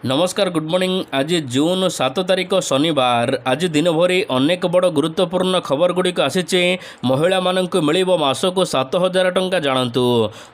नमस्कार good morning. आज जून 7 तारिख शनिवार। आज दिन भरी अनेक बड़ गुरुत्वपूर्ण खबर गुड़िक आसी। महिला मानक मिल मासक 7,000 टंका जानतु।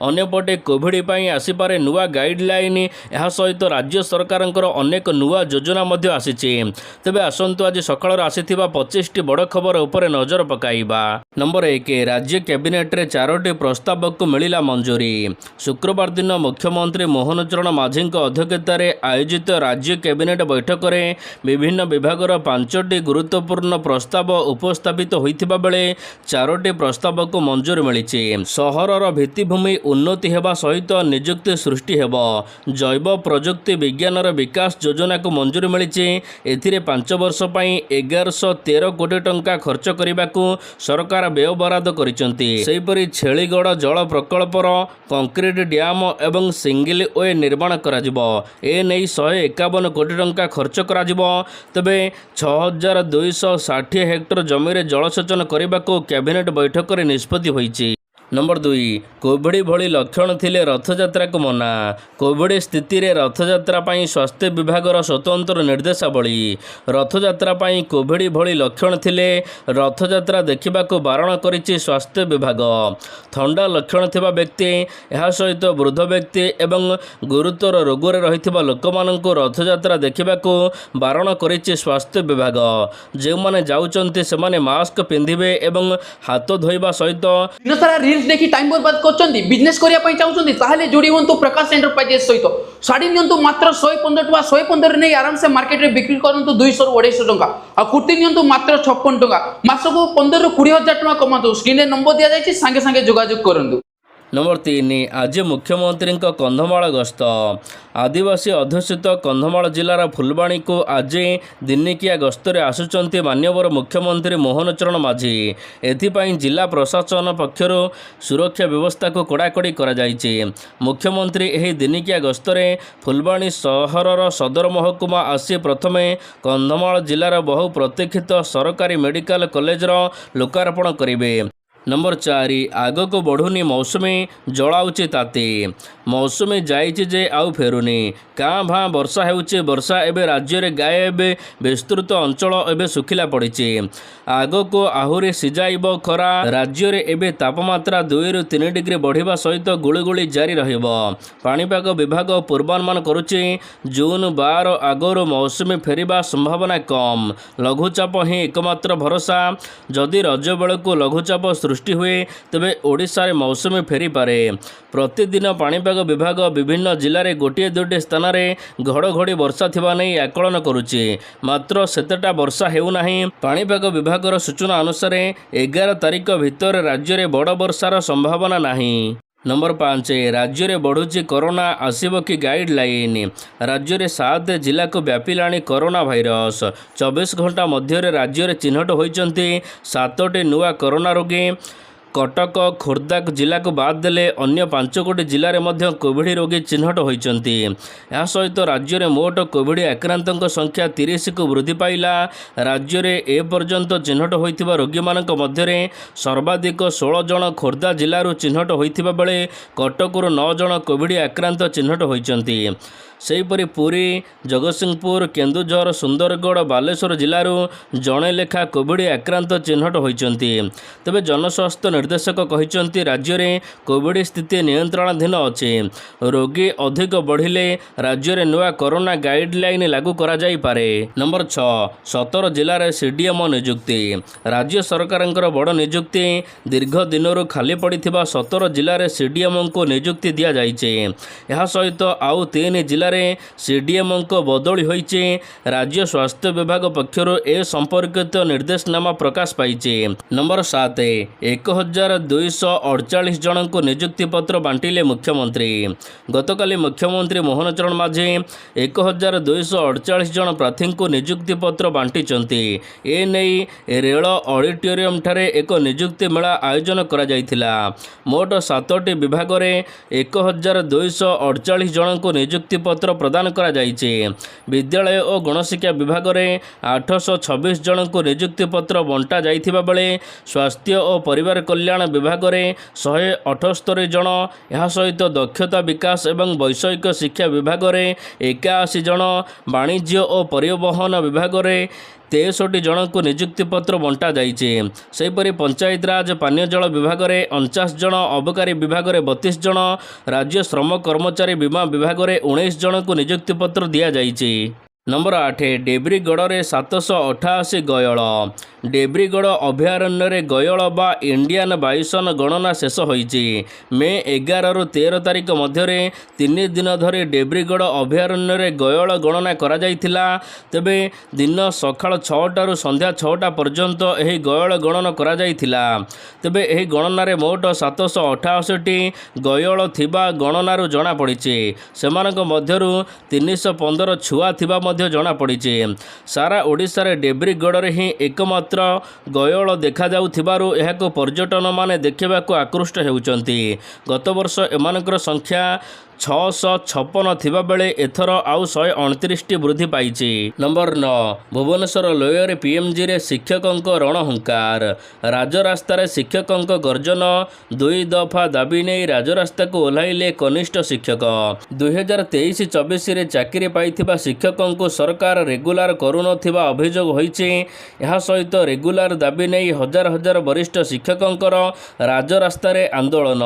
अन्यपटे कोविड आसीपारे नुआ गाइडलाइन। यह सहित राज्य सरकार अनेक नुआ योजना आसी। तेबे आसतु आज सकाळ आसी 25टी बड़ खबर उपर नजर पकाइबा। नंबर 1, राज्य कैबिनेट रे 4टी प्रस्ताव को मिला मंजूरी। शुक्रवार दिन मुख्यमंत्री मोहन चरण माझी अध्यक्षतार आयोजित राज्य कैबिनेट बैठक में विभिन्न विभागर 5टी गुरुत्वपूर्ण प्रस्ताव उपस्थापित होइथिबा बेले 4टी प्रस्ताव को मंजूरी मिली। सहरर भित्तिभूमि उन्नति हेबा सहित नियुक्ति सृष्टि हेबो। जैव प्रजुक्ति विज्ञानर विकास योजना को मंजूरी मिली। एथिरे 5 वर्ष पई 1113 कोटी टंका खर्च करने को सरकार व्यय बराद करिसेंती। सेहिपरि छेलीगढ़ जल प्रकल्पर कंक्रीट डैम एवं सिंगल वे निर्माण कराजिबो। ए नै 151 कोटी टंका खर्च कराजिबो। तबे 6260 हेक्टर जमीन जलसेचन करने को कैबिनेट बैठक में निष्पत्ति होईछि। नंबर 2, कोविड भली लक्षण थिले रथयात्रा को मना। कोविड स्थिति रे रथयात्रा पाई स्वास्थ्य विभागर स्वतंत्र निर्देशावली। रथयात्रा पाई कोविड भली लक्षण थिले रथयात्रा देखा बारण करिछि स्वास्थ्य विभाग। थंडा लक्षण थिबा व्यक्ति यह सहित वृद्ध व्यक्ति एवं गुरुतर रोग रे रहिथिबा लोकमानंको रथयात्रा देखा बारण करिछि स्वास्थ्य विभाग। जे माने जाउचंती से माने मास्क पिंधिबे एवं हाथ धोइबा सहित देखि टाइम बर्बाद करछन्ती। बिजनेस करिया पई चाहुछन्ती ताहाले जोडी होंतु प्रकाश एंटरप्राइजेस सहित। साड़ी नियंतु मात्र 115 टका। 115 नै आराम से मार्केट रे बिक्री करंतु 200 ରୁ 250 टका। आ कुर्ती नियंतु मात्र 56 टका। मासको 15 ରୁ 20 हजार टका कमातु। स्क्रीन रे नंबर दिया जायछि, संगे संगे जोगाजोग करंतु। नंबर 3, आज मुख्यमंत्री कंधमाल गस्त। आदिवासी अध्युषित कंधमाल जिलार फुलबाणी को आज दिनिकिया गस्तरे आसुचंती माननीय मुख्यमंत्री मोहन चरण माझी। एथिपाई जिला प्रशासन पक्षर सुरक्षा व्यवस्था को कड़ाकड़ी करा जायछि। मुख्यमंत्री एही दिनिकिया गस्तरे फुलबाणी सहरर सदर महकुमा आसी प्रथमे कंधमाल जिलार बहु प्रतीक्षित सरकारी मेडिकल कॉलेजर लोकार्पण करिवे। नंबर 4, आग को बढ़ुनी मौसुमी जलाउची ताती। मौसुमी जाइछि जे आउ फेरुनी। काँ भाँ वर्षा हेउछि। वर्षा एबे राज्य रे गायब। विस्तृत अंचल एबे सुखिला पड़िछि। आग को आहुरी सिजाइब खरा। राज्य रे एबे तापमात्रा 2 ରୁ 3 डिग्री बढ़िबा सहित गुळुगुळी जारी रहिबो। पाणीपाग विभाग पूर्वानुमान करुछि जून 12 आगरु मौसुमी फेरिबा संभावना कम। लघुचाप ही एकमात्र भरोसा। जदि रज बेलकु लघुचाप सृष्टि हुए तेबे ओडिशा रे मौसुमी फेरी पारे। प्रतिदिन पाणीपाग विभाग विभिन्न जिले में गोटे दुईटी स्थान में घड़घड़ी वर्षा थिबा नै आकलन करुछि। मात्र सेतेटा वर्षा हेउनाही। पाणीपाग विभागर सूचना अनुसार 11 तारिख भितर राज्य में बड़ वर्षार संभावना नाही। नंबर 5, राज्य में बढ़ुची कोरोना। आसिब कि गाइडलाइन। राज्य में 7 जिला को व्यापिलाणी कोरोना भाइरस। 24 घंटा मध्य राज्य में चिन्हट होइचंती 7टी नुआ कोरोना रोगी। कटक खोर्धा जिला को बाद देले अन्य 5 गोटी जिले में मध्य कोविड रोगी चिन्हट होइचंती। यह सहित राज्य में मोट कोविड आक्रांतों संख्या 30 को वृद्धि पाइला। राज्य में ए पर्यंत चिन्हट होइथिबा रोगी मानक मध्य सर्वाधिक 16 जन खोर्धा जिलू चिन्हट होइथिबा बेले कटकरू 9 जन कोविड आक्रांत चिन्हट होइचंती। सेहीपरि पुरी, जगतसिंहपुर, केन्दुझर, सुंदरगढ़, बालेश्वर जिलूर जड़े लेखा कोविड आक्रांत चिन्हट होइचंती। तेबे जनस्वास्थ्य निर्देशक कहिचंती राज्य में कोविड स्थिति नियंत्रणाधीन अछि। रोगी अधिक बढ़िले राज्य में नुआ कोरोना गाइडलाइन लागू करा जाई पारे। नंबर 6, 17 जिले में सीडीएम नियुक्ति। राज्य सरकार बड़ नियुक्ति। दीर्घ दिनरू खाली पड़िथिबा 17 जिले में सीडीएम को नियुक्ति दिया जाइछे। यह सहित आउ 3 जिले सीडीएम को बदली होइछे। राज्य स्वास्थ्य विभाग पक्षर ए संपर्कित निर्देशनामा प्रकाश पाइछे। नंबर 7, 1248 जन को नियुक्ति पत्र बांटिले मुख्यमंत्री। गतकाली मुख्यमंत्री मोहन चरण माझी 1248 जन प्रार्थी को नियुक्ति पत्र बांटिचंती। ए नै रेल ऑडिटोरियम ठारे एक नियुक्ति मेला आयोजन करा जायथिला। मोट 7टी विभाग में 1248 जन को नियुक्ति पत्र ପତ୍ର ପ୍ରଦାନ କରାଯାଇଛି। ବିଦ୍ୟାଳୟ ଓ ଗଣଶିକ୍ଷା ବିଭାଗରେ 826 ଜଣଙ୍କୁ ନିଯୁକ୍ତି ପତ୍ର ବଣ୍ଟା ଯାଇଥିବା ବେଳେ ସ୍ୱାସ୍ଥ୍ୟ ଓ ପରିବାର କଲ୍ୟାଣ ବିଭାଗରେ 178 ଜଣ, ଏହା ସହିତ ଦକ୍ଷତା ବିକାଶ ଏବଂ ବୈଷୟିକ ଶିକ୍ଷା ବିଭାଗରେ 81 ଜଣ, ବାଣିଜ୍ୟ ଓ ପରିବହନ ବିଭାଗରେ 63 ଜଣଙ୍କୁ ନିଯୁକ୍ତିପତ୍ର ବଣ୍ଟା ଯାଇଛି। ସେହିପରି ପଞ୍ଚାୟତିରାଜ ପାନୀୟ ଜଳ ବିଭାଗରେ 49 ଜଣ, ଅବକାରୀ ବିଭାଗରେ 32 ଜଣ, ରାଜ୍ୟ ଶ୍ରମ କର୍ମଚାରୀ ବୀମା ବିଭାଗରେ 19 ଜଣଙ୍କୁ ନିଯୁକ୍ତିପତ୍ର ଦିଆଯାଇଛି। ନମ୍ବର 8 ଡେବ୍ରିଗଡ଼ରେ 788 ଗୟଳ। ଡେବ୍ରିଗଡ଼ ଅଭୟାରଣ୍ୟରେ ଗୟଳ ବା ଇଣ୍ଡିଆନ୍ ବାଇସନ୍ ଗଣନା ଶେଷ ହୋଇଛି। ମେ 11ରୁ 13 ତାରିଖ ମଧ୍ୟରେ 3 ଦିନ ଧରି ଡେବ୍ରିଗଡ଼ ଅଭୟାରଣ୍ୟରେ ଗୟଳ ଗଣନା କରାଯାଇଥିଲା। ତେବେ ଦିନ ସକାଳ 6ଟାରୁ ସନ୍ଧ୍ୟା 6ଟା ପର୍ଯ୍ୟନ୍ତ ଏହି ଗୟଳ ଗଣନା କରାଯାଇଥିଲା। ତେବେ ଏହି ଗଣନାରେ ମୋଟ 788ଟି ଗୟଳ ଥିବା ଗଣନାରୁ ଜଣାପଡ଼ିଛି। ସେମାନଙ୍କ ମଧ୍ୟରୁ 315 ଛୁଆ ଥିବା ମଧ୍ୟ ଜଣାପଡ଼ିଛି। ସାରା ଓଡ଼ିଶାରେ ଡେବ୍ରିଗଡ଼ରେ ହିଁ ଏକମାତ୍ର ଗୟଳ ଦେଖାଯାଉଥିବାରୁ ଏହାକୁ ପର୍ଯ୍ୟଟନମାନେ ଦେଖିବାକୁ ଆକୃଷ୍ଟ ହେଉଛନ୍ତି। ଗତ ବର୍ଷ ଏମାନଙ୍କର ସଂଖ୍ୟା 656 ଥିବାବେଳେ ଏଥର ଆଉ 129ଟି ବୃଦ୍ଧି ପାଇଛି। ନମ୍ବର 9 ଭୁବନେଶ୍ୱର ଲୋୟର ପିଏମ୍ଜିରେ ଶିକ୍ଷକଙ୍କ ରଣହୁଙ୍କାର। ରାଜରାସ୍ତାରେ ଶିକ୍ଷକଙ୍କ ଗର୍ଜନ। 2 ଦଫା ଦାବି ନେଇ ରାଜରାସ୍ତାକୁ ଓହ୍ଲାଇଲେ କନିଷ୍ଠ ଶିକ୍ଷକ। 2023-24ରେ ଚାକିରି ପାଇଥିବା ଶିକ୍ଷକଙ୍କୁ ସରକାର ରେଗୁଲାର କରୁନଥିବା ଅଭିଯୋଗ ହୋଇଛି। ଏହା ସହିତ ରେଗୁଲାର ଦାବି ନେଇ ହଜାର ହଜାର ବରିଷ୍ଠ ଶିକ୍ଷକଙ୍କର ରାଜରାସ୍ତାରେ ଆନ୍ଦୋଳନ।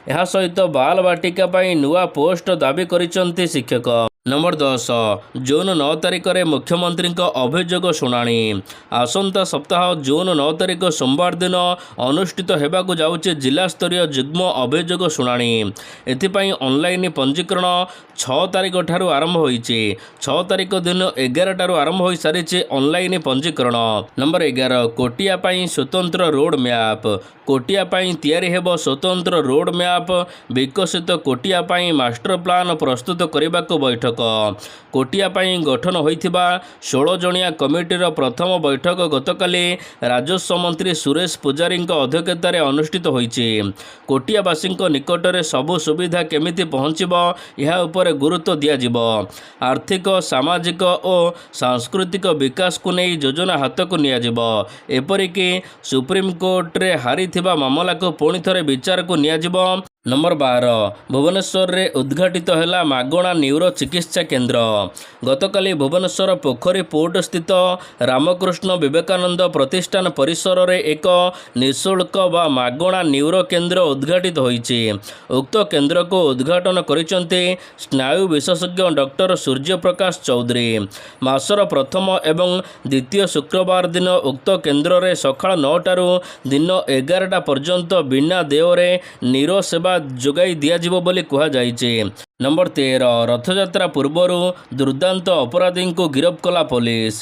ଏହା ସହିତ ବାଲବାଟିକା ପାଇଁ ନୂଆ ପୋଷ୍ଟ ଦାବି କରିଛନ୍ତି ଶିକ୍ଷକ। ନମ୍ବର 10 ଜୁନ୍ 9 ତାରିଖରେ ମୁଖ୍ୟମନ୍ତ୍ରୀଙ୍କ ଅଭିଯୋଗ ଶୁଣାଣି। ଆସନ୍ତା ସପ୍ତାହ ଜୁନ୍ 9 ତାରିଖ ସୋମବାର ଦିନ ଅନୁଷ୍ଠିତ ହେବାକୁ ଯାଉଛି ଜିଲ୍ଲାସ୍ତରୀୟ ଯୁଗ୍ମ ଅଭିଯୋଗ ଶୁଣାଣି। ଏଥିପାଇଁ ଅନଲାଇନ୍ ପଞ୍ଜୀକରଣ 6 ତାରିଖ ଠାରୁ ଆରମ୍ଭ ହୋଇଛି। 6 ତାରିଖ ଦିନ 11ଟାରୁ ଆରମ୍ଭ ହୋଇସାରିଛି ଅନଲାଇନ୍ ପଞ୍ଜୀକରଣ। ନମ୍ବର 11 କୋଟିଆ ପାଇଁ ସ୍ୱତନ୍ତ୍ର ରୋଡ୍ ମ୍ୟାପ୍। କୋଟିଆ ପାଇଁ ତିଆରି ହେବ ସ୍ୱତନ୍ତ୍ର ରୋଡ୍ ମ୍ୟାପ୍। ବିକଶିତ କୋଟିଆ ପାଇଁ ମାଷ୍ଟର ପ୍ଲାନ୍ ପ୍ରସ୍ତୁତ କରିବାକୁ ବୈଠକ। କୋଟିଆ ପାଇଁ ଗଠନ ହୋଇଥିବା 16 ଜଣିଆ କମିଟିର ପ୍ରଥମ ବୈଠକ ଗତକାଲି ରାଜସ୍ୱ ମନ୍ତ୍ରୀ ସୁରେଶ ପୂଜାରୀଙ୍କ ଅଧ୍ୟକ୍ଷତାରେ ଅନୁଷ୍ଠିତ ହୋଇଛି। କୋଟିଆବାସୀଙ୍କ ନିକଟରେ ସବୁ ସୁବିଧା କେମିତି ପହଞ୍ଚିବ ଏହା ଉପରେ ଗୁରୁତ୍ୱ ଦିଆଯିବ। ଆର୍ଥିକ, ସାମାଜିକ ଓ ସାଂସ୍କୃତିକ ବିକାଶକୁ ନେଇ ଯୋଜନା ହାତକୁ ନିଆଯିବ। ଏପରିକି ସୁପ୍ରିମକୋର୍ଟରେ ହାରିଥିବା ମାମଲାକୁ ପୁଣି ଥରେ ବିଚାରକୁ ନିଆଯିବ। ନମ୍ବର 12 ଭୁବନେଶ୍ୱରରେ ଉଦ୍ଘାଟିତ ହେଲା ମାଗଣା ନ୍ୟୁରୋ ଚିକିତ୍ସା କେନ୍ଦ୍ର। ଗତକାଲି ଭୁବନେଶ୍ୱର ପୋଖରୀ ପୋର୍ଟ ସ୍ଥିତ ରାମକୃଷ୍ଣ ବିବେକାନନ୍ଦ ପ୍ରତିଷ୍ଠାନ ପରିସରରେ ଏକ ନିଃଶୁଳ୍କ ବା ମାଗଣା ନ୍ୟୁରୋ କେନ୍ଦ୍ର ଉଦ୍ଘାଟିତ ହୋଇଛି। ଉକ୍ତ କେନ୍ଦ୍ରକୁ ଉଦ୍ଘାଟନ କରିଛନ୍ତି ସ୍ନାୟୁ ବିଶେଷଜ୍ଞ ଡକ୍ଟର ସୂର୍ଯ୍ୟପ୍ରକାଶ ଚୌଧୁରୀ। ମାସର ପ୍ରଥମ ଏବଂ ଦ୍ୱିତୀୟ ଶୁକ୍ରବାର ଦିନ ଉକ୍ତ କେନ୍ଦ୍ରରେ ସକାଳ 9ଟାରୁ ଦିନ 11ଟା ପର୍ଯ୍ୟନ୍ତ ବିନା ଦେୟରେ ନ୍ୟୁରୋ ସେବା ଯୋଗାଇ ଦିଆଯିବ ବୋଲି କୁହାଯାଇଛି। ନମ୍ବର 13 ରଥଯାତ୍ରା ପୂର୍ବରୁ ଦୁର୍ଦାନ୍ତ ଅପରାଧୀଙ୍କୁ ଗିରଫ କଲା ପୋଲିସ।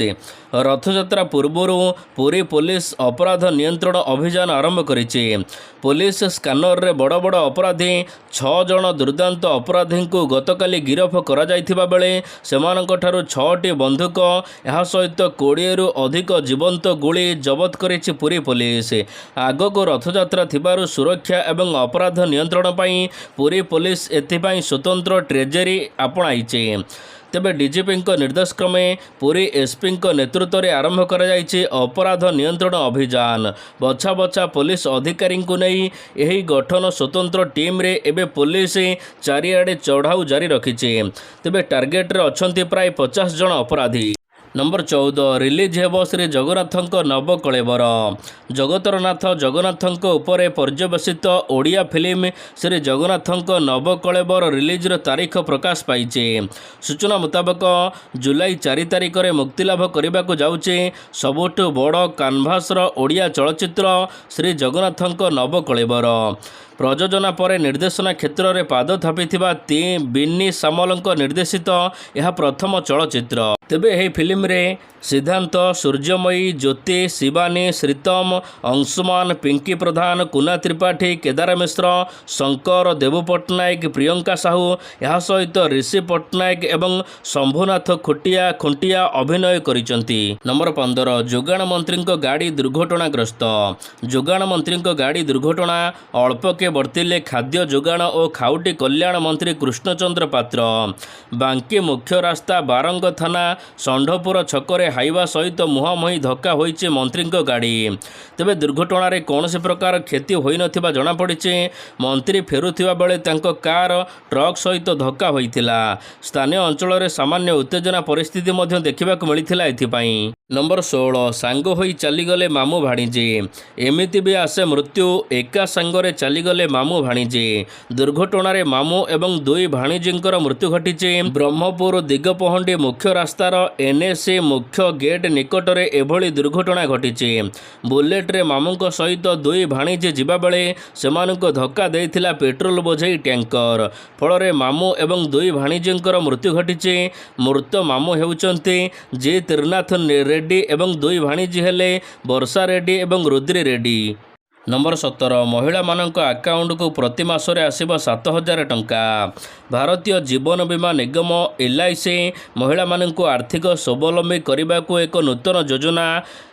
ରଥଯାତ୍ରା ପୂର୍ବରୁ ପୁରୀ ପୋଲିସ ଅପରାଧ ନିୟନ୍ତ୍ରଣ ଅଭିଯାନ ଆରମ୍ଭ କରିଛି। ପୋଲିସ ସ୍କାନରରେ ବଡ଼ ବଡ଼ ଅପରାଧୀ 6 ଜଣ ଦୁର୍ଦାନ୍ତ ଅପରାଧୀଙ୍କୁ ଗତକାଲି ଗିରଫ କରାଯାଇଥିବା ବେଳେ ସେମାନଙ୍କଠାରୁ 6ଟି ବନ୍ଧୁକ, ଏହା ସହିତ 20ରୁ ଅଧିକ ଜୀବନ୍ତ ଗୁଳି ଜବତ କରିଛି ପୁରୀ ପୋଲିସ। ଆଗକୁ ରଥଯାତ୍ରା ଥିବାରୁ ସୁରକ୍ଷା ଏବଂ ଅପରାଧ ନିୟନ୍ତ୍ରଣ ପାଇଁ ପୁରୀ ପୋଲିସ ଏଥିପାଇଁ ସ୍ୱତନ୍ତ୍ର ଟ୍ରେଜେରୀ ଆପଣାଇଛି। ତେବେ ଡିଜିପିଙ୍କ ନିର୍ଦ୍ଦେଶକ୍ରମେ ପୁରୀ ଏସ୍ପିଙ୍କ ନେତୃତ୍ୱରେ ଆରମ୍ଭ କରାଯାଇଛି ଅପରାଧ ନିୟନ୍ତ୍ରଣ ଅଭିଯାନ। ବଛା ବଛା ପୋଲିସ ଅଧିକାରୀଙ୍କୁ ନେଇ ଏହି ଗଠନ ସ୍ୱତନ୍ତ୍ର ଟିମ୍ରେ ଏବେ ପୋଲିସ ଚାରିଆଡ଼େ ଚଢ଼ାଉ ଜାରି ରଖିଛି। ତେବେ ଟାର୍ଗେଟରେ ଅଛନ୍ତି ପ୍ରାୟ 50 ଜଣ ଅପରାଧୀ। ନମ୍ବର 14 ରିଲିଜ୍ ହେବ ଶ୍ରୀ ଜଗନ୍ନାଥଙ୍କ ନବକଳେବର। ଜଗତର ନାଥ ଜଗନ୍ନାଥଙ୍କ ଉପରେ ପର୍ଯ୍ୟବେସିତ ଓଡ଼ିଆ ଫିଲ୍ମ ଶ୍ରୀ ଜଗନ୍ନାଥଙ୍କ ନବକଳେବର ରିଲିଜ୍ର ତାରିଖ ପ୍ରକାଶ ପାଇଛି। ସୂଚନା ମୁତାବକ ଜୁଲାଇ 4 ତାରିଖରେ ମୁକ୍ତିଲାଭ କରିବାକୁ ଯାଉଛି ସବୁଠୁ ବଡ଼ କାନଭାସର ଓଡ଼ିଆ ଚଳଚ୍ଚିତ୍ର ଶ୍ରୀ ଜଗନ୍ନାଥଙ୍କ ନବକଳେବର। ପ୍ରଯୋଜନା ପରେ ନିର୍ଦ୍ଦେଶନା କ୍ଷେତ୍ରରେ ପାଦ ଥାପିଥିବା ବିନି ସାମଲଙ୍କ ନିର୍ଦ୍ଦେଶିତ ଏହା ପ୍ରଥମ ଚଳଚ୍ଚିତ୍ର। ତେବେ ଏହି ଫିଲ୍ମ ଟିମ୍ରେ ସିଦ୍ଧାନ୍ତ, ସୂର୍ଯ୍ୟମୟୀ, ଜ୍ୟୋତି, ଶିବାନୀ, ଶ୍ରୀତମ, ଅଂଶୁମାନ, ପିଙ୍କି ପ୍ରଧାନ, କୁନା ତ୍ରିପାଠୀ, କେଦାର ମିଶ୍ର, ଶଙ୍କର, ଦେବୁ ପଟ୍ଟନାୟକ, ପ୍ରିୟଙ୍କା ସାହୁ, ଏହା ସହିତ ରିଷି ପଟ୍ଟନାୟକ ଏବଂ ଶମ୍ଭୁନାଥ ଖୁଣ୍ଟିଆ ଅଭିନୟ କରିଛନ୍ତି। ନମ୍ବର 15 ଯୋଗାଣ ମନ୍ତ୍ରୀଙ୍କ ଗାଡ଼ି ଦୁର୍ଘଟଣାଗ୍ରସ୍ତ। ଯୋଗାଣ ମନ୍ତ୍ରୀଙ୍କ ଗାଡ଼ି ଦୁର୍ଘଟଣା ଅଳ୍ପକେ ବର୍ତ୍ତିଲେ ଖାଦ୍ୟ ଯୋଗାଣ ଓ ଖାଉଟି କଲ୍ୟାଣ ମନ୍ତ୍ରୀ କୃଷ୍ଣଚନ୍ଦ୍ର ପାତ୍ର। ବାଙ୍କୀ ମୁଖ୍ୟ ରାସ୍ତା ବାରଙ୍ଗ ଥାନା ଷଣ୍ଢପୁର ଛକରେ ହାଇୱା ସହିତ ମୁହାଁମୁହିଁ ଧକ୍କା ହୋଇଛି ମନ୍ତ୍ରୀଙ୍କ ଗାଡ଼ି। ତେବେ ଦୁର୍ଘଟଣାରେ କୌଣସି ପ୍ରକାର କ୍ଷତି ହୋଇନଥିବା ଜଣାପଡ଼ିଛି। ମନ୍ତ୍ରୀ ଫେରୁଥିବା ବେଳେ ତାଙ୍କ କାର ଟ୍ରକ୍ ସହିତ ଧକ୍କା ହୋଇଥିଲା। ସ୍ଥାନୀୟ ଅଞ୍ଚଳରେ ସାମାନ୍ୟ ଉତ୍ତେଜନା ପରିସ୍ଥିତି ମଧ୍ୟ ଦେଖିବାକୁ ମିଳିଥିଲା। ଏଥିପାଇଁ ନମ୍ବର 16 ସାଙ୍ଗ ହୋଇ ଚାଲିଗଲେ ମାମୁଁ ଭାଣିଜୀ। ଏମିତି ବି ଆସେ ମୃତ୍ୟୁ, ଏକା ସାଙ୍ଗରେ ଚାଲିଗଲେ ମାମୁଁ ଭାଣିଜୀ। ଦୁର୍ଘଟଣାରେ ମାମୁଁ ଏବଂ ଦୁଇ ଭାଣିଜୀଙ୍କର ମୃତ୍ୟୁ ଘଟିଛି। ବ୍ରହ୍ମପୁର ଦିଗପହଣ୍ଡି ମୁଖ୍ୟ ରାସ୍ତାର NSC ମୁଖ୍ୟ ଗେଟ୍ ନିକଟରେ ଏଭଳି ଦୁର୍ଘଟଣା ଘଟିଛି। ବୁଲେଟ୍ରେ ମାମୁଁଙ୍କ ସହିତ ଦୁଇ ଭାଣିଜୀ ଯିବାବେଳେ ସେମାନଙ୍କୁ ଧକ୍କା ଦେଇଥିଲା ପେଟ୍ରୋଲ ବୋଝେଇ ଟ୍ୟାଙ୍କର। ଫଳରେ ମାମୁଁ ଏବଂ ଦୁଇ ଭାଣିଜୀଙ୍କର ମୃତ୍ୟୁ ଘଟିଛି। ମୃତ ମାମୁଁ ହେଉଛନ୍ତି ଜି ତ୍ରିନାଥ ରେଡ୍ଡି ଏବଂ ଦୁଇ ଭାଣିଜୀ ହେଲେ ବର୍ଷା ରେଡ୍ଡି ଏବଂ ରୁଦ୍ରି ରେଡ୍ଡି। ନମ୍ବର 17 ମହିଳାମାନଙ୍କ ଆକାଉଣ୍ଟକୁ ପ୍ରତି ମାସରେ ଆସିବ 7,000 ଟଙ୍କା। ଭାରତୀୟ ଜୀବନ ବୀମା ନିଗମ LIC ମହିଳାମାନଙ୍କୁ ଆର୍ଥିକ ସ୍ୱାବଲମ୍ବୀ କରିବାକୁ ଏକ ନୂତନ ଯୋଜନା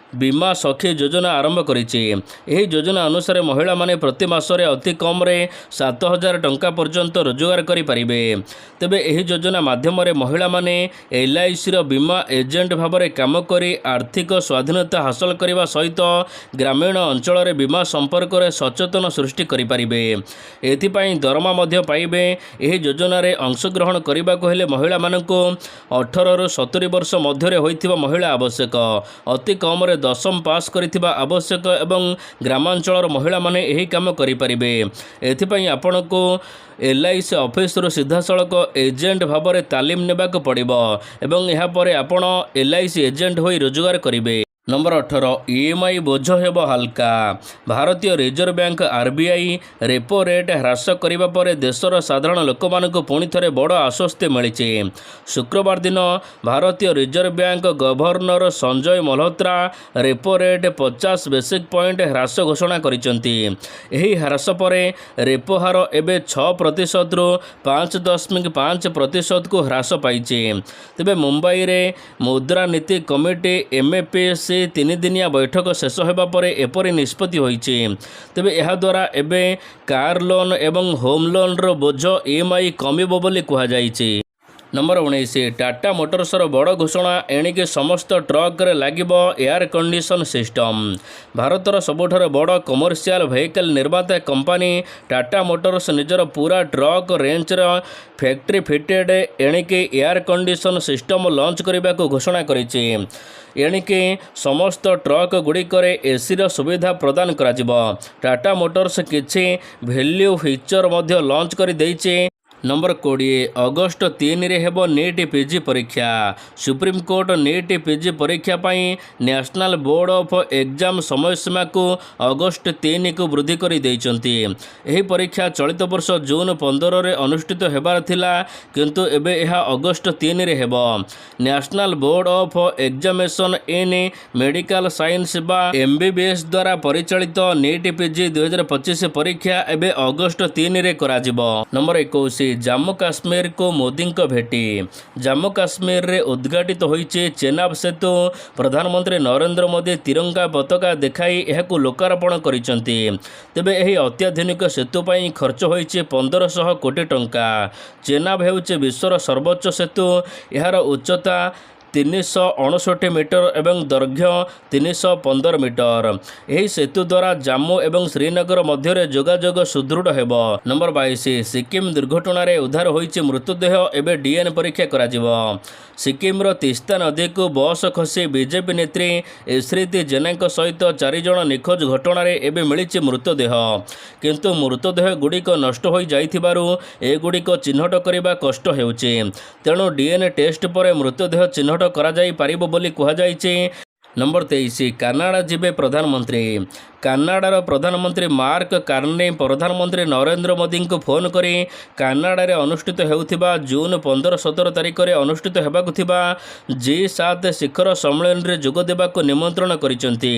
ବୀମା ସଖୀ ଯୋଜନା ଆରମ୍ଭ କରିଛି। ଏହି ଯୋଜନା ଅନୁସାରେ ମହିଳାମାନେ ପ୍ରତି ମାସରେ ଅତି କମ୍ରେ 7,000 ଟଙ୍କା ପର୍ଯ୍ୟନ୍ତ ରୋଜଗାର କରିପାରିବେ। ତେବେ ଏହି ଯୋଜନା ମାଧ୍ୟମରେ ମହିଳାମାନେ LICର ବୀମା ଏଜେଣ୍ଟ ଭାବରେ କାମ କରି ଆର୍ଥିକ ସ୍ୱାଧୀନତା ହାସଲ କରିବା ସହିତ ଗ୍ରାମୀଣ ଅଞ୍ଚଳରେ ବୀମା ସମ୍ପର୍କରେ ସଚେତନ ସୃଷ୍ଟି କରିପାରିବେ। ଏଥିପାଇଁ ଦରମା ମଧ୍ୟ ପାଇବେ। ଏହି ଯୋଜନାରେ ଅଂଶଗ୍ରହଣ କରିବାକୁ ହେଲେ ମହିଳାମାନଙ୍କୁ 18ରୁ 70 ବର୍ଷ ମଧ୍ୟରେ ହୋଇଥିବା ମହିଳା ଆବଶ୍ୟକ। ଅତି କମ୍ରେ 10ମ ପାସ୍ କରିଥିବା ଆବଶ୍ୟକ ଏବଂ ଗ୍ରାମାଞ୍ଚଳର ମହିଳାମାନେ ଏହି କାମ କରିପାରିବେ। ଏଥିପାଇଁ ଆପଣଙ୍କୁ LIC ଅଫିସରୁ ସିଧାସଳଖ ଏଜେଣ୍ଟ ଭାବରେ ତାଲିମ ନେବାକୁ ପଡ଼ିବ ଏବଂ ଏହାପରେ ଆପଣ LIC ଏଜେଣ୍ଟ ହୋଇ ରୋଜଗାର କରିବେ। ନମ୍ବର 18 EMI ବୋଝ ହେବ ହାଲକା। ଭାରତୀୟ reserve bank RBI repo rate ହ୍ରାସ କରିବା ପରେ ଦେଶର ସାଧାରଣ ଲୋକମାନଙ୍କୁ ପୁଣି ଥରେ ବଡ଼ ଆଶ୍ୱସ୍ତି ମିଳିଛି। ଶୁକ୍ରବାର ଦିନ ଭାରତୀୟ reserve bank governor Sanjay Malhotra repo rate 50 basic point ହ୍ରାସ ଘୋଷଣା କରିଛନ୍ତି। ଏହି ହ୍ରାସ ପରେ ରେପୋ ହାର ଏବେ 6%ରୁ 5.5%କୁ ହ୍ରାସ ପାଇଛି। ତେବେ ମୁମ୍ବାଇରେ ମୁଦ୍ରାନୀତି କମିଟି MAPC 3 ଦିନିଆ ବୈଠକ ଶେଷ ହେବା ପରେ ଏପରି ନିଷ୍ପତ୍ତି ହୋଇଛି। ତେବେ ଏହାଦ୍ୱାରା ଏବେ କାର୍ ଲୋନ୍ ଏବଂ ହୋମ୍ ଲୋନ୍ର ବୋଝ EMI କମିବ ବୋଲି କୁହାଯାଇଛି। ନମ୍ବର 19 ଟାଟା ମୋଟର୍ସର ବଡ଼ ଘୋଷଣା, ଏଣିକି ସମସ୍ତ ଟ୍ରକ୍ରେ ଲାଗିବ ଏୟାର କଣ୍ଡିସନ୍ ସିଷ୍ଟମ୍। ଭାରତର ସବୁଠାରୁ ବଡ଼ କମର୍ସିଆଲ ଭେହିକଲ୍ ନିର୍ମାତା କମ୍ପାନୀ ଟାଟା ମୋଟର୍ସ ନିଜର ପୁରା ଟ୍ରକ୍ ରେଞ୍ଜର ଫ୍ୟାକ୍ଟ୍ରି ଫିଟେଡ୍ ଏଣିକି ଏୟାର କଣ୍ଡିସନ୍ ସିଷ୍ଟମ୍ ଲଞ୍ଚ କରିବାକୁ ଘୋଷଣା କରିଛି। ଏଣିକି ସମସ୍ତ ଟ୍ରକ୍ ଗୁଡ଼ିକରେ ACର ସୁବିଧା ପ୍ରଦାନ କରାଯିବ। ଟାଟା ମୋଟର୍ସ କିଛି ଭ୍ୟାଲ୍ୟୁ ଫିଚର ମଧ୍ୟ ଲଞ୍ଚ କରିଦେଇଛି। ନମ୍ବର 20 ଅଗଷ୍ଟ 3ରେ ହେବ NEET PG ପରୀକ୍ଷା। ସୁପ୍ରିମକୋର୍ଟ NEET PG ପରୀକ୍ଷା ପାଇଁ ନ୍ୟାସନାଲ ବୋର୍ଡ ଅଫ୍ ଏକ୍ଜାମ ସମୟସୀମାକୁ ଅଗଷ୍ଟ 3କୁ ବୃଦ୍ଧି କରିଦେଇଛନ୍ତି। ଏହି ପରୀକ୍ଷା ଚଳିତ ବର୍ଷ ଜୁନ 15ରେ ଅନୁଷ୍ଠିତ ହେବାର ଥିଲା, କିନ୍ତୁ ଏବେ ଏହା ଅଗଷ୍ଟ 3ରେ ହେବ। National board of examination in medical science ବା MBBS ଦ୍ୱାରା ପରିଚାଳିତ NEET PG 2025 ପରୀକ୍ଷା ଏବେ ଅଗଷ୍ଟ 3ରେ କରାଯିବ। ନମ୍ବର 21 ଜାମ୍ମୁ କାଶ୍ମୀରକୁ ମୋଦିଙ୍କ ଭେଟି। ଜାମ୍ମୁ କାଶ୍ମୀରରେ ଉଦ୍ଘାଟିତ ହୋଇଛି ଚେନାବ ସେତୁ। ପ୍ରଧାନମନ୍ତ୍ରୀ ନରେନ୍ଦ୍ର ମୋଦି ତିରଙ୍ଗା ପତାକା ଦେଖାଇ ଏହାକୁ ଲୋକାର୍ପଣ କରିଛନ୍ତି। ତେବେ ଏହି ଅତ୍ୟାଧୁନିକ ସେତୁ ପାଇଁ ଖର୍ଚ୍ଚ ହୋଇଛି 1500 କୋଟି ଟଙ୍କା। ଚେନାବ ହେଉଛି ବିଶ୍ୱର ସର୍ବୋଚ୍ଚ ସେତୁ। ଏହାର ଉଚ୍ଚତା 359 ମିଟର ଏବଂ ଦୈର୍ଘ୍ୟ 315 ମିଟର। ଏହି ସେତୁ ଦ୍ୱାରା ଜାମ୍ମୁ ଏବଂ ଶ୍ରୀନଗର ମଧ୍ୟରେ ଯୋଗାଯୋଗ ସୁଦୃଢ଼ ହେବ। ନମ୍ବର 22 ସିକିମ୍ ଦୁର୍ଘଟଣାରେ ଉଦ୍ଧାର ହୋଇଛି ମୃତଦେହ, ଏବେ DNA ପରୀକ୍ଷା କରାଯିବ। ସିକିମ୍ର ତିସ୍ତା ନଦୀକୁ ବସ୍ ଖସି ବିଜେପି ନେତ୍ରୀ ଇସ୍ରିତି ଜେନାଙ୍କ ସହିତ 4 ଜଣ ନିଖୋଜ ଘଟଣାରେ ଏବେ ମିଳିଛି ମୃତଦେହ। କିନ୍ତୁ ମୃତଦେହ ଗୁଡ଼ିକ ନଷ୍ଟ ହୋଇଯାଇଥିବାରୁ ଏଗୁଡ଼ିକ ଚିହ୍ନଟ କରିବା କଷ୍ଟ ହେଉଛି। ତେଣୁ DNA ଟେଷ୍ଟ ପରେ ମୃତଦେହ ଚିହ୍ନଟ କରାଯାଇପାରିବ ବୋଲି କୁହାଯାଇଛି। नंबर 23 कानाडा जीवे प्रधानमंत्री कानाडार प्रधानमंत्री मार्क कार्ने प्रधानमंत्री नरेंद्र मोदी को फोन करी कानाडारे अनुष्ठित होउथिबा जून 15-17 तारिख में अनुष्ठित होबाकु थिबा G7 शिखर सम्मेलन रे जोग देबाकु निमंत्रण करिसंती।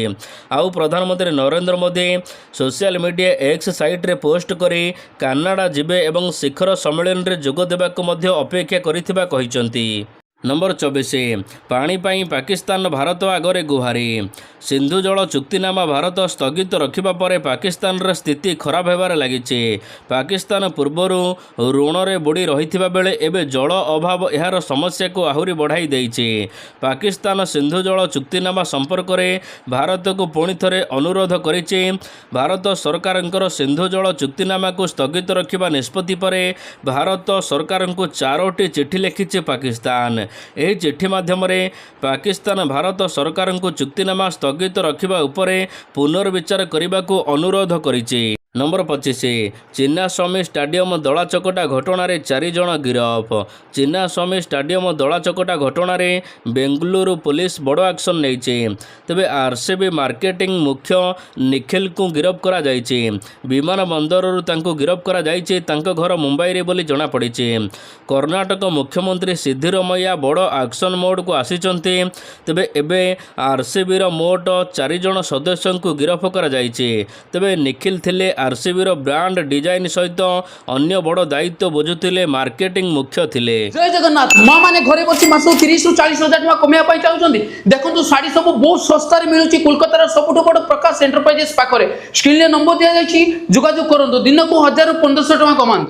आउ प्रधानमंत्री Narendra Modi social media x site रे पोस्ट करी कानाडा जीवे एवं शिखर सम्मेलन रे जोग देबाकु मध्य अपेक्षा करिथिबा कहिसंती। नंबर 24 पानी पाई पाकिस्तान भारत आगरे गुहारी सिंधु जल चुक्तिनामा भारत स्थगित रखिबा परे पाकिस्तान रे स्थिति खराब हेबार लागिचे। पाकिस्तान पूर्वरु ऋण रे बुड़ी रहिथिबा बेले एबे जल अभाव एहार समस्या को आहुरी बढ़ाई देइचे। पाकिस्तान सिंधु जल चुक्तिनामा संपर्क रे भारत को पुणी थरे अनुरोध करिचे। भारत सरकारंकर सिंधु जल चुक्तिनामा को स्थगित रखिबा निष्पत्ति परे भारत सरकार को 4टी चिठी लिखिचे पाकिस्तान। ଏହି ଚିଠି ମାଧ୍ୟମରେ ପାକିସ୍ତାନ ଭାରତ ସରକାରଙ୍କୁ ଚୁକ୍ତିନାମା ସ୍ଥଗିତ ରଖିବା ଉପରେ ପୁନର୍ବିଚାର କରିବାକୁ ଅନୁରୋଧ କରିଛି। नंबर 25 ଚିନ୍ନାସ୍ୱାମୀ ଷ୍ଟାଡିୟମ ଦଳାଚକଟା ଘଟଣାରେ 4 ଜଣ ଗିରଫ ଚିନ୍ନାସ୍ୱାମୀ ଷ୍ଟାଡିୟମ ଦଳାଚକଟା ଘଟଣାରେ ବେଙ୍ଗାଲୁରୁ पुलिस बड़ एक्शन ନେଇଛି। ତେବେ आरसीबी मार्केटिंग मुख्य ନିଖିଲଙ୍କୁ गिरफ करा जायछि। विमान बंदरରୁ ତାଙ୍କୁ गिरफ करा जायछि। ତାଙ୍କ ଘର ମୁମ୍ବାଇରେ ବୋଲି ଜଣା ପଡ଼ିଛି। कर्नाटक मुख्यमंत्री सिद्धिरमैया बड़ एक्शन मोड को आसिଛନ୍ତି। ତେବେ ଏବେ आरसीबी ର ମୋଟ 4 ଜଣ ସଦସ୍ୟଙ୍କୁ गिरफ करा जायछि। ତେବେ ନିଖିଲ ଥିଲେ आरसीबी रो ब्रांड डिजाइन सहित अन्य बड़ दायित्व बुझुथिले मार्केटिंग मुख्य थिले। जय जगन्नाथ माँ माने घरे बसी मास 30-40 हजार टका कमेया पाई चाहुचंदी देखंतु साड़ी सब बहुत सस्ता रे मिलुची कोलकाता रो सबटु बड़ प्रकाश एंटरप्राइजेस पाखरे स्क्रीन ले नंबर दिया जायछि जोगाजोग करंतु दिन को 1000-1500 टका कमांतु।